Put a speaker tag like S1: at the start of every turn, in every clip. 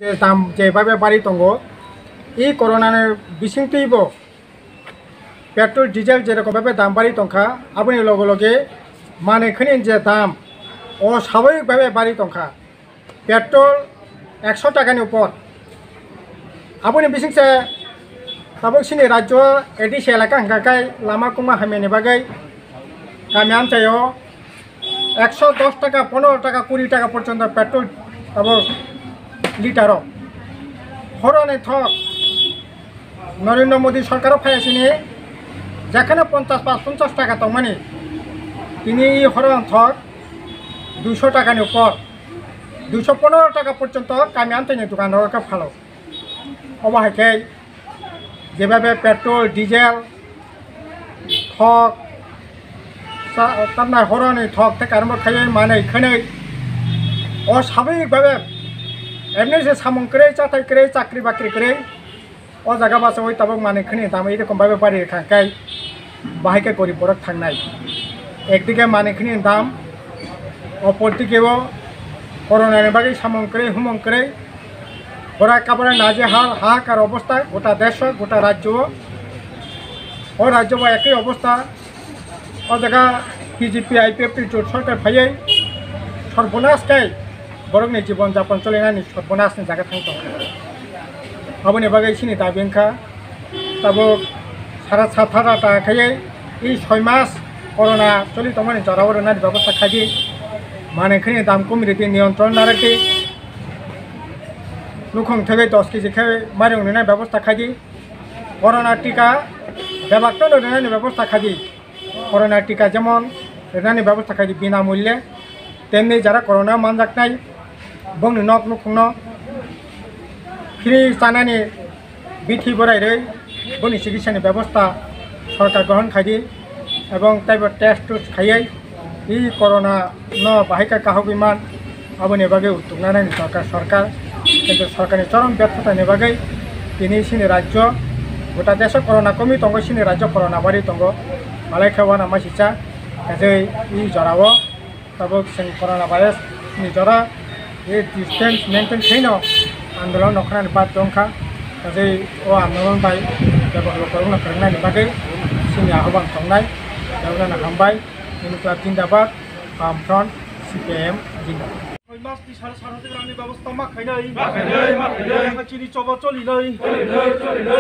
S1: যে দাম যেভাবে বাড়ি দङ ই করোনাनि बिथिंथिबो पेट्रोल डिजेल जेरखमभाবে दाम बारि दंखा आबुनि लगे लगे मानेखनि जे दाम अस्वाभाविकभाবে बारि दंखा पेट्रोल 100 टाकानि ऊपर आबुनि बिथिंसे ताबुकसिनि राज्य एडिस एलाका हंगाखाय लामा कुमा हामिनि बागै गामि आमचायाव 110 टाका 15 टाका 20 टाका पर्यन्त पेट्रोल अब लिटार हरने थक नरेंद्र मोदी सरकार फायासिनी जेखाने 50 टाका तंमानी तिनी हरन थक 200 टाकानि ऊपर 215 टाका पर्यन्त गामि आमचायनि दुकानदारखौ फालो अबाहायखाय जेभाবে पेट्रोल डिजेल थक तारना हरनि थक থেকে आरम्भ खायै मानै खनै अस्वाभाविकभाবে एमনি যে সামং করে চাতাই করে চাকরি বাকরি করে ও জায়গা বাসে ওই তাবক মানে খনি দাম এরকমভাবে বাড়িয়ে থাকায় বাহাইকে গরিব বরক থাকনাই একদিকে মানে খনি দাম অপরদিকেও করোনার বাকি সামং করে হুমং করে ওরা কাপড়ে নাজে হাহাকার অবস্থা গোটা দেশ গোটা রাজ্য ও রাজ্য বা একই অবস্থা ও জায়গা বিজেপি আইপিএফটি জোট সরকার ফাইয়ে সর্বনাশকায় बरकनि जीवन जापन चलायनानै सर्वनाशनि जागा थांतो आबुनि बागै सिनि दाबिंखा ताबो सारा साथारा ताखायै इ 6 मास कोरोना चलि तमानि जरावरनानि व्यवस्था खादि मानेखनि दाम कमिति नियंत्रण नारखि लुखं थगै 10 केजि खाय मारिंनि व्यवस्था खादि कोरोना टीका बेबाक्तन होनायनि व्यवस्था खादि कोरोना टीका जेमन होनायनि व्यवस्था खादि बिना मूल्ये तेमनि जारा कोरोना मानजाकनाय बंनि नक नुखुंनो फ्री जानानि बिथि बरायरै बंनि चिकित्सानि व्यवस्था सरकार ग्रहण खायदि एवं ताइबो टेस्ट टुस्ट खायै इ कोरोना न बाहायका काहक बिमान आबुनि बागै उतुगनानै सरकार किन्तु सरकारनि चरम व्यर्थतानि बागै दिनै सिनि राज्य गोटा देश कोरोना कमि दङ सिनि राज्य कोरोना बारि दङ मालाय खेवाना मासिचा जै इ जरावो तब कोरोना भाइरस नि जरा ये डिस्टेंस मेंटेन खैनो आंदोलन नखरानि बाद दंखा जै ओ आंदोलन बाय बेबो कोरोना करनानि बागै सिनि आह्वान खालामनाय बेवना हामबाय इनक्लाब जिंदाबाद बाम फ्रन्ट सीपीएम जिंदाबाद मासनि सारा सारानि रांनि व्यवस्था मा खैनाय चिनि चबा चलिनाय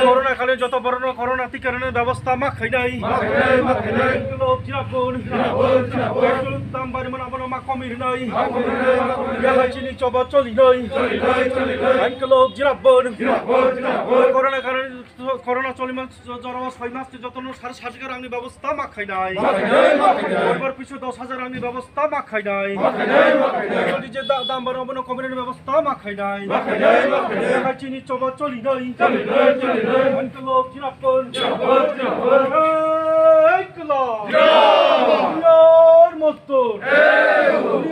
S1: कोरोना खाले जत बरन कोरोना टीकानि व्यवस्था मा खैनाय लोक जिराबोन दाम बारि मन आबन मा कमिरनाय चिनि चबा चलिनाय लोक जिराबोन कोरोना खाले कोरोना चलिमान जरा 6 मास जतन सारा सारानि रांनि व्यवस्था मा खैनाय बरबर पिछु 10,000 रांनि व्यवस्था मा खैनाय दाम बारा बनो कमिरनि व्यवस्था मा खैनाय चिनि चबा चलिनाय लोक जिराबोन यार मस्तो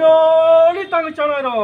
S1: यार तांग चलाय रो